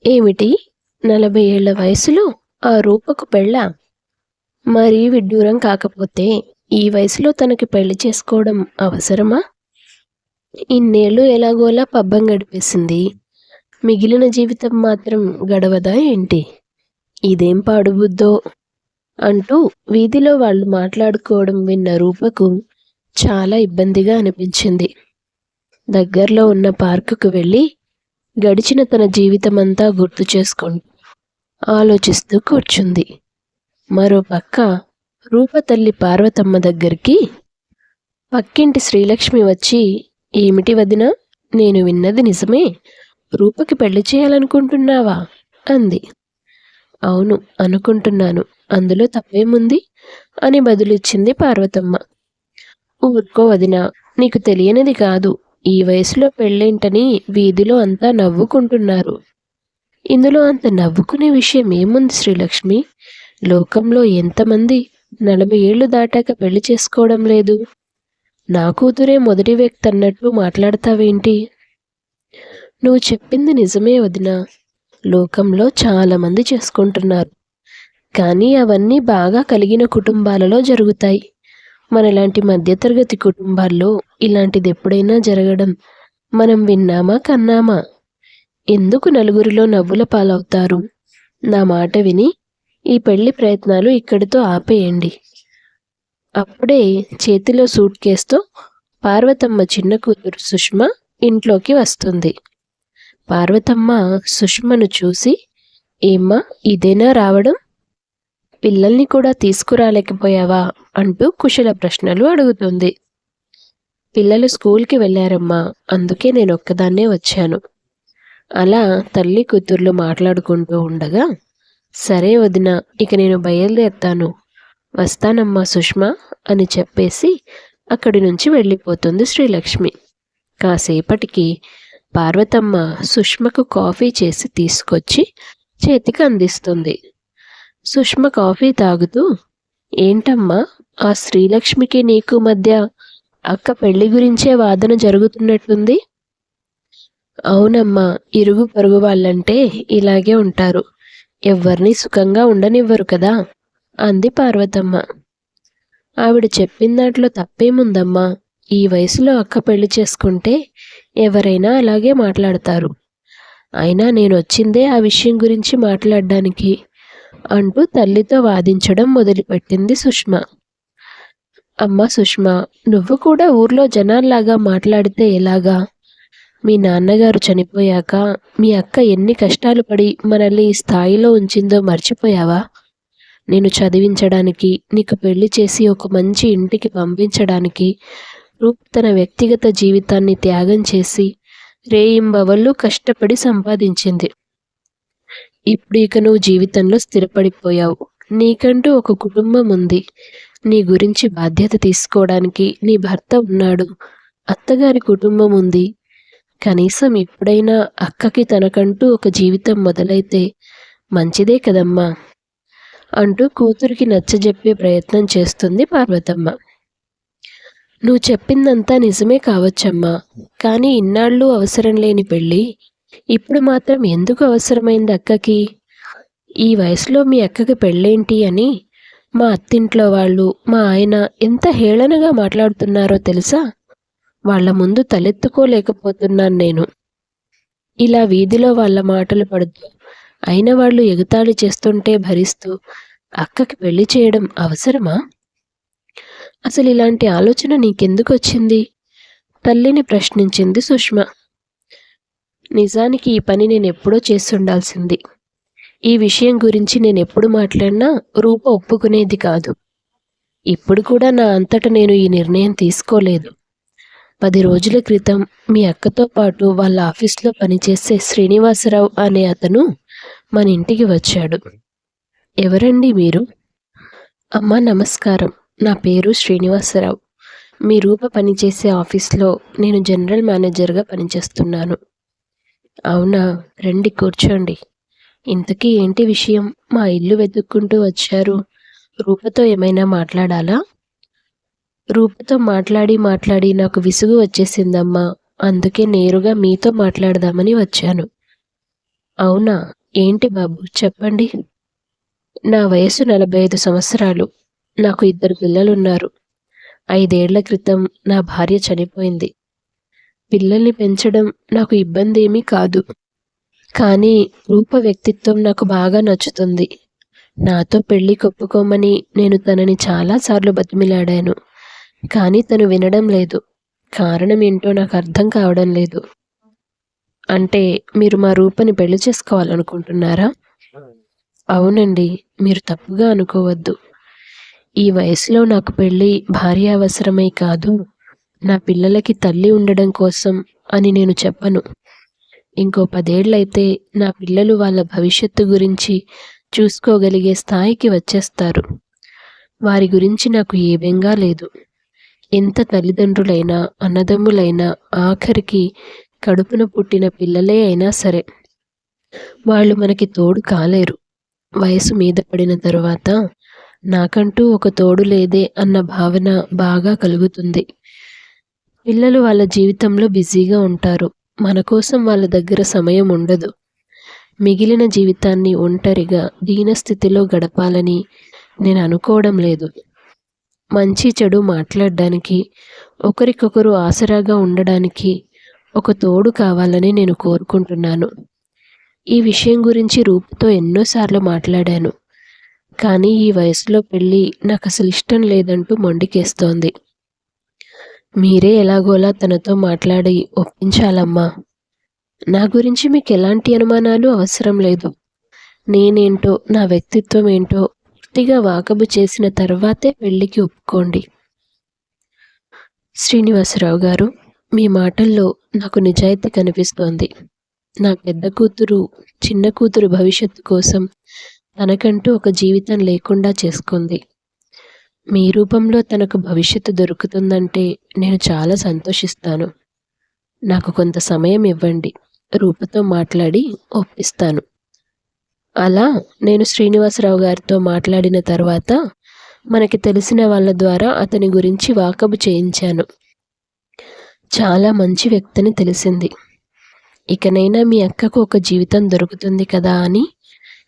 ఏమిటి 40 ఏళ్ల వయసులో ఆ రూపకు పెళ్ళా? మరీ విడ్డూరం కాకపోతే ఈ వయసులో తనకి పెళ్లి చేసుకోవడం అవసరమా? ఇన్నేళ్ళు ఎలాగోలా పబ్బం గడిపేసింది. మిగిలిన జీవితం మాత్రం గడవదా ఏంటి? ఇదేం పాడుబుద్ధో అంటూ వీధిలో వాళ్ళు మాట్లాడుకోవడం విన్న రూపకు చాలా ఇబ్బందిగా అనిపించింది. దగ్గరలో ఉన్న పార్కుకు వెళ్ళి గడిచిన తన జీవితమంతా గుర్తు చేసుకుంటూ ఆలోచిస్తూ కూర్చుంది. మరో పక్క రూప తల్లి పార్వతమ్మ దగ్గరికి పక్కింటి శ్రీలక్ష్మి వచ్చి, ఏమిటి వదినా, నేను విన్నది నిజమే, రూపకి పెళ్లి చేయాలనుకుంటున్నావా అంది. అవును అనుకుంటున్నాను, అందులో తప్పేముంది అని బదులిచ్చింది పార్వతమ్మ. ఊరుకో వదినా, నీకు తెలియనిది కాదు, ఈ వయసులో పెళ్ళేంటని వీధిలో అంతా నవ్వుకుంటున్నారు. ఇందులో అంత నవ్వుకునే విషయం ఏముంది శ్రీలక్ష్మి? లోకంలో ఎంతమంది 40 ఏళ్లు దాటాక పెళ్లి చేసుకోవడం లేదు? నా కూతురే మొదటి వ్యక్తి అన్నట్టు మాట్లాడతావేంటి? నువ్వు చెప్పింది నిజమే వదినా, లోకంలో చాలామంది చేసుకుంటున్నారు. కానీ అవన్నీ బాగా కలిగిన కుటుంబాలలో జరుగుతాయి. మనలాంటి మధ్యతరగతి కుటుంబాల్లో ఇలాంటిది ఎప్పుడైనా జరగడం మనం విన్నామా కన్నామా? ఎందుకు నలుగురిలో నవ్వుల పాలవుతారు? నా మాట విని ఈ పెళ్లి ప్రయత్నాలు ఇక్కడితో ఆపేయండి. అప్పుడే చేతిలో సూట్ కేసుతో పార్వతమ్మ చిన్న కూతురు సుష్మ ఇంట్లోకి వస్తుంది. పార్వతమ్మ సుష్మను చూసి, ఏమ్మా ఇదేనా రావడం? పిల్లల్ని కూడా తీసుకురాలేకపోయావా అంటూ కుశల ప్రశ్నలు అడుగుతుంది. పిల్లలు స్కూల్కి వెళ్ళారమ్మా, అందుకే నేను ఒక్కదాన్నే వచ్చాను. అలా తల్లి కూతుర్లు మాట్లాడుకుంటూ ఉండగా, సరే వదినా, ఇక నేను బయలుదేరుతాను, వస్తానమ్మా సుష్మ అని చెప్పేసి అక్కడి నుంచి వెళ్ళిపోతుంది శ్రీలక్ష్మి. కాసేపటికి పార్వతమ్మ సుష్మకు కాఫీ చేసి తీసుకొచ్చి చేతికి అందిస్తుంది. సుష్మ కాఫీ తాగుతూ, ఏంటమ్మా ఆ శ్రీలక్ష్మికి నీకు మధ్య అక్క పెళ్లి గురించే వాదన జరుగుతున్నట్టుంది? అవునమ్మా, ఇరుగు పొరుగు వాళ్ళంటే ఇలాగే ఉంటారు, ఎవ్వరినీ సుఖంగా ఉండనివ్వరు కదా అంది పార్వతమ్మ. ఆవిడ చెప్పిన దాంట్లో తప్పేముందమ్మా? ఈ వయసులో అక్క పెళ్లి చేసుకుంటే ఎవరైనా అలాగే మాట్లాడతారు. అయినా నేను వచ్చిందే ఆ విషయం గురించి మాట్లాడడానికి అంటూ తల్లితో వాదించడం మొదలుపెట్టింది సుష్మ. అమ్మా సుష్మ, నువ్వు కూడా ఊర్లో జనాల్లాగా మాట్లాడితే ఎలాగా? మీ నాన్నగారు చనిపోయాక మీ అక్క ఎన్ని కష్టాలు పడి మనల్ని ఈ స్థాయిలో ఉంచిందో మర్చిపోయావా? నేను చదివించడానికి, నీకు పెళ్లి చేసి ఒక మంచి ఇంటికి పంపించడానికి రూప్ తన వ్యక్తిగత జీవితాన్ని త్యాగం చేసి రేయింబవళ్ళు కష్టపడి సంపాదించింది. ఇప్పుడు ఇక నువ్వు జీవితంలో స్థిరపడిపోయావు. నీకంటూ ఒక కుటుంబం ఉంది. నీ గురించి బాధ్యత తీసుకోవడానికి నీ భర్త ఉన్నాడు. అత్తగారి కుటుంబం ఉంది. కనీసం ఇప్పుడైనా అక్కకి తనకంటూ ఒక జీవితం మొదలైతే మంచిదే కదమ్మా అంటూ కూతురికి నచ్చజెప్పే ప్రయత్నం చేస్తుంది పార్వతమ్మ. నువ్వు చెప్పిందంతా నిజమే కావచ్చమ్మా, కానీ ఇన్నాళ్ళు అవసరం లేని పెళ్ళి ఇప్పుడు మాత్రం ఎందుకు అవసరమైంది అక్కకి? ఈ వయసులో మీ అక్కకి పెళ్ళేంటి అని మా అత్తింట్లో వాళ్ళు, మా ఆయన ఎంత హేళనగా మాట్లాడుతున్నారో తెలుసా? వాళ్ల ముందు తలెత్తుకోలేకపోతున్నాను నేను. ఇలా వీధిలో వాళ్ళ మాటలు పడుతూ, అయిన వాళ్ళు ఎగతాళి చేస్తుంటే భరిస్తూ అక్కకి పెళ్లి చేయడం అవసరమా? అసలు ఇలాంటి ఆలోచన నీకెందుకు వచ్చింది? తల్లిని ప్రశ్నించింది సుష్మ. నిజానికి ఈ పని నేను ఎప్పుడో చేస్తుండాల్సింది. ఈ విషయం గురించి నేను ఎప్పుడు మాట్లాడినా రూప ఒప్పుకునేది కాదు. ఇప్పుడు కూడా నా అంతట నేను ఈ నిర్ణయం తీసుకోలేదు. 10 రోజుల క్రితం మీ అక్కతో పాటు వాళ్ళ ఆఫీస్లో పనిచేసే శ్రీనివాసరావు అనే అతను మన ఇంటికి వచ్చాడు. ఎవరండి మీరు? అమ్మా నమస్కారం, నా పేరు శ్రీనివాసరావు. మీ రూప పనిచేసే ఆఫీస్లో నేను జనరల్ మేనేజర్గా పనిచేస్తున్నాను. అవునా, రండి కూర్చోండి. ఇంతకీ ఏంటి విషయం? మా ఇల్లు వెతుక్కుంటూ వచ్చారు. రూపతో ఏమైనా మాట్లాడాలా? రూపతో మాట్లాడి నాకు విసుగు వచ్చేసిందమ్మా, అందుకే నేరుగా మీతో మాట్లాడదామని వచ్చాను. అవునా? ఏంటి బాబు చెప్పండి. నా వయసు 45 సంవత్సరాలు. నాకు 2 పిల్లలున్నారు. 5 ఏళ్ల క్రితం నా భార్య చనిపోయింది. పిల్లల్ని పెంచడం నాకు ఇబ్బందేమీ కాదు. కానీ రూప వ్యక్తిత్వం నాకు బాగా నచ్చుతుంది. నాతో పెళ్లికి ఒప్పుకోమని నేను తనని చాలా సార్లు బతిమిలాడాను. కానీ తను వినడం లేదు. కారణం ఏంటో నాకు అర్థం కావడం లేదు. అంటే మీరు మా రూపని పెళ్లి చేసుకోవాలనుకుంటున్నారా? అవునండి. మీరు తప్పుగా అనుకోవద్దు. ఈ వయసులో నాకు పెళ్లి భార్య అవసరమై కాదు, నా పిల్లలకి తల్లి ఉండడం కోసం అని నేను చెప్పను. ఇంకో 10 ఏళ్లయితే నా పిల్లలు వాళ్ళ భవిష్యత్తు గురించి చూసుకోగలిగే స్థాయికి వచ్చేస్తారు. వారి గురించి నాకు ఏ బెంగా లేదు. ఎంత తల్లిదండ్రులైనా, అన్నదమ్ములైనా, ఆఖరికి కడుపున పుట్టిన పిల్లలే అయినా సరే, వాళ్ళు మనకి తోడు కాలేరు. వయసు మీద పడిన తరువాత నాకంటూ ఒక తోడు లేదే అన్న భావన బాగా కలుగుతుంది. పిల్లలు వాళ్ళ జీవితంలో బిజీగా ఉంటారు. మన కోసం వాళ్ళ దగ్గర సమయం ఉండదు. మిగిలిన జీవితాన్ని ఒంటరిగా దీనస్థితిలో గడపాలని నేను అనుకోవడం లేదు. మంచి చెడు మాట్లాడడానికి, ఒకరికొకరు ఆసరాగా ఉండడానికి ఒక తోడు కావాలని నేను కోరుకుంటున్నాను. ఈ విషయం గురించి రూపుతో ఎన్నోసార్లు మాట్లాడాను. కానీ ఈ వయసులో పెళ్ళి నాకసలు ఇష్టం లేదంటూ మొండికేస్తోంది. మీరే ఎలాగోలా తనతో మాట్లాడి ఒప్పించాలమ్మా. నా గురించి మీకు ఎలాంటి అనుమానాలు అవసరం లేదు. నేనేంటో, నా వ్యక్తిత్వం ఏంటో పూర్తిగా వాకబు చేసిన తర్వాతే పెళ్లికి ఒప్పుకోండి. శ్రీనివాసరావు గారు, మీ మాటల్లో నాకు నిజాయితీ కనిపిస్తోంది. నా పెద్ద కూతురు, చిన్న కూతురు భవిష్యత్తు కోసం తనకంటూ ఒక జీవితం లేకుండా చేసుకుంది. మీ రూపంలో తనకు భవిష్యత్తు దొరుకుతుందంటే నేను చాలా సంతోషిస్తాను. నాకు కొంత సమయం ఇవ్వండి. రూపతో మాట్లాడి ఒప్పిస్తాను. అలా నేను శ్రీనివాసరావు గారితో మాట్లాడిన తర్వాత మనకి తెలిసిన వాళ్ళ ద్వారా అతని గురించి వాకబు చేయించాను. చాలా మంచి వ్యక్తిని తెలిసింది. ఇకనైనా మీ అక్కకు ఒక జీవితం దొరుకుతుంది కదా అని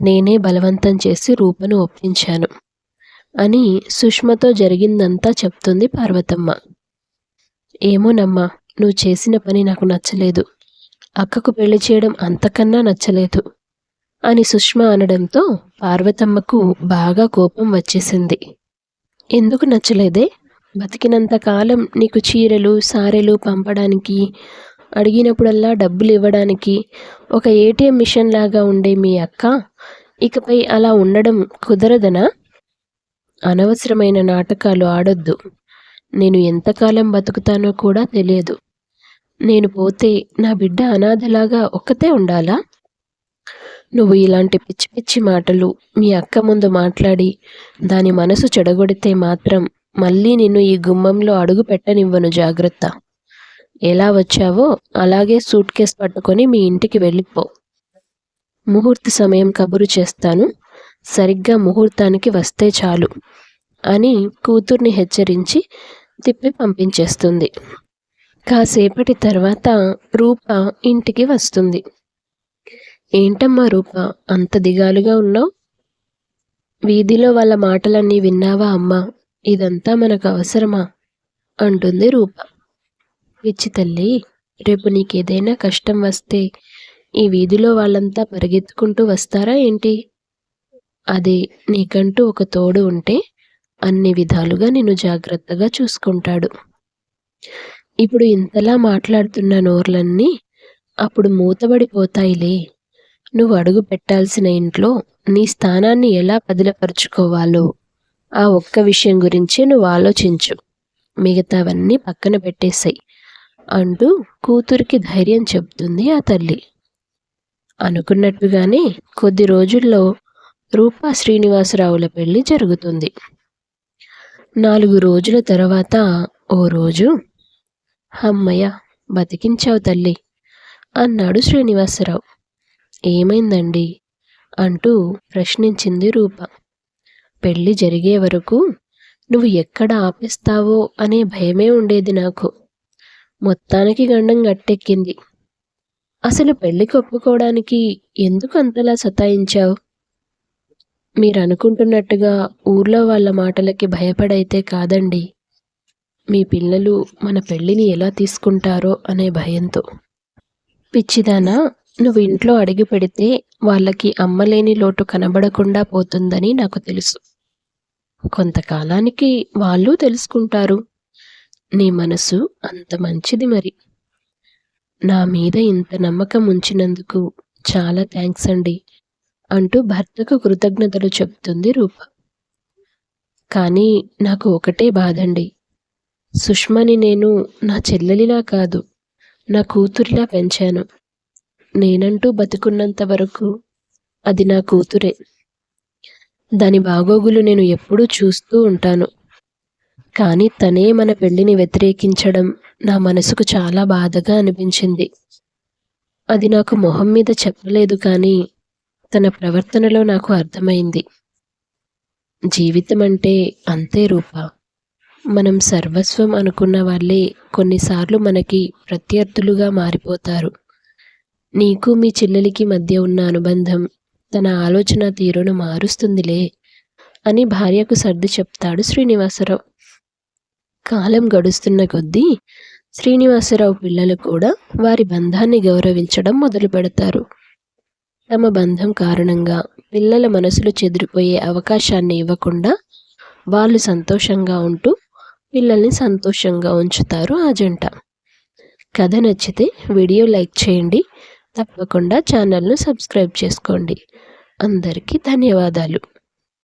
నేనే బలవంతం చేసి రూపను ఒప్పించాను అని సుష్మతో జరిగిందంతా చెప్తుంది పార్వతమ్మ. ఏమోనమ్మా, నువ్వు చేసిన పని నాకు నచ్చలేదు. అక్కకు పెళ్లి చేయడం అంతకన్నా నచ్చలేదు అని సుష్మ అనడంతో పార్వతమ్మకు బాగా కోపం వచ్చేసింది. ఎందుకు నచ్చలేదే? బతికినంతకాలం నీకు చీరలు, సారెలు పంపడానికి, అడిగినప్పుడల్లా డబ్బులు ఇవ్వడానికి ఒక ఏటీఎం మిషన్ లాగా ఉండే మీ అక్క ఇకపై అలా ఉండడం కుదరదనా? అనవసరమైన నాటకాలు ఆడొద్దు. నేను ఎంతకాలం బతుకుతానో కూడా తెలియదు. నేను పోతే నా బిడ్డ అనాథలాగా ఒక్కతే ఉండాలా? నువ్వు ఇలాంటి పిచ్చి పిచ్చి మాటలు మీ అక్క ముందు మాట్లాడి దాని మనసు చెడగొడితే మాత్రం మళ్ళీ నిన్ను ఈ గుమ్మంలో అడుగు పెట్టనివ్వను. జాగ్రత్త. ఎలా వచ్చావో అలాగే సూట్ కేస్ పట్టుకొని మీ ఇంటికి వెళ్ళిపో. ముహూర్త సమయం కబురు చేస్తాను. సరిగ్గా ముహూర్తానికి వస్తే చాలు అని కూతుర్ని హెచ్చరించి తిప్పి పంపించేస్తుంది. కాసేపటి తర్వాత రూప ఇంటికి వస్తుంది. ఏంటమ్మా రూప, అంత దిగాలుగా ఉన్నావు? వీధిలో వాళ్ళ మాటలన్నీ విన్నావా అమ్మా? ఇదంతా మనకు అవసరమా అంటుంది రూప. పిచ్చి తల్లి, రేపు నీకేదైనా కష్టం వస్తే ఈ వీధిలో వాళ్ళంతా పరిగెత్తుకుంటూ వస్తారా ఏంటి? అదే నీకంటూ ఒక తోడు ఉంటే అన్ని విధాలుగా నిన్ను జాగ్రత్తగా చూసుకుంటాడు. ఇప్పుడు ఇంతలా మాట్లాడుతున్న నోర్లన్నీ అప్పుడు మూతబడిపోతాయిలే. నువ్వు అడుగు పెట్టాల్సిన ఇంట్లో నీ స్థానాన్ని ఎలా పదిలపరుచుకోవాలో ఆ ఒక్క విషయం గురించే నువ్వు ఆలోచించు. మిగతావన్నీ పక్కన పెట్టేశాయి అంటూ కూతురికి ధైర్యం చెబుతుంది ఆ తల్లి. అనుకున్నట్టుగానే కొద్ది రోజుల్లో రూపా శ్రీనివాసరావుల పెళ్లి జరుగుతుంది. 4 రోజుల తర్వాత ఓ రోజు, అమ్మయ్య, బతికించావు తల్లి అన్నాడు శ్రీనివాసరావు. ఏమైందండి అంటూ ప్రశ్నించింది రూప. పెళ్లి జరిగే వరకు నువ్వు ఎక్కడ ఆపేస్తావో అనే భయమే ఉండేది నాకు. మొత్తానికి గండం గట్టెక్కింది. అసలు పెళ్లికి ఒప్పుకోవడానికి ఎందుకు అంతలా సతాయించావు? మీరనుకుంటున్నట్టుగా ఊర్లో వాళ్ళ మాటలకి భయపడైతే కాదండి. మీ పిల్లలు మన పెళ్ళిని ఎలా తీసుకుంటారో అనే భయంతో. పిచ్చిదానా, నువ్వు ఇంట్లో అడుగు పెడితే వాళ్ళకి అమ్మలేని లోటు కనబడకుండా పోతుందని నాకు తెలుసు. కొంతకాలానికి వాళ్ళు తెలుసుకుంటారు. నీ మనసు అంత మంచిది మరి. నా మీద ఇంత నమ్మకం ఉంచినందుకు చాలా థ్యాంక్స్ అండి అంటూ భర్తకు కృతజ్ఞతలు చెప్తుంది రూప. కానీ నాకు ఒకటే బాధండి. సుష్మని నేను నా చెల్లెలిలా కాదు, నా కూతురిలా పెంచాను. నేనంటూ బతుకున్నంత వరకు అది నా కూతురే. దాని బాగోగులు నేను ఎప్పుడూ చూస్తూ ఉంటాను. కానీ తనే మన పెళ్లిని వ్యతిరేకించడం నా మనసుకు చాలా బాధగా అనిపించింది. అది నాకు మొహం మీద చెప్పలేదు, కానీ తన ప్రవర్తనలో నాకు అర్థమైంది. జీవితం అంటే అంతే రూప. మనం సర్వస్వం అనుకున్న వాళ్ళే కొన్నిసార్లు మనకి ప్రత్యర్థులుగా మారిపోతారు. నీకు మీ చెల్లెలికి మధ్య ఉన్న అనుబంధం తన ఆలోచన తీరును మారుస్తుందిలే అని భార్యకు సర్ది చెప్తాడు శ్రీనివాసరావు. కాలం గడుస్తున్న కొద్దీ శ్రీనివాసరావు పిల్లలు కూడా వారి బంధాన్ని గౌరవించడం మొదలు పెడతారు. తమ బంధం కారణంగా పిల్లల మనసులు చెదిరిపోయే అవకాశాన్ని ఇవ్వకుండా వాళ్ళు సంతోషంగా ఉంటూ పిల్లల్ని సంతోషంగా ఉంచుతారు ఆ జంట. కథ నచ్చితే వీడియో లైక్ చేయండి. తప్పకుండా ఛానల్ను సబ్స్క్రైబ్ చేసుకోండి. అందరికీ ధన్యవాదాలు.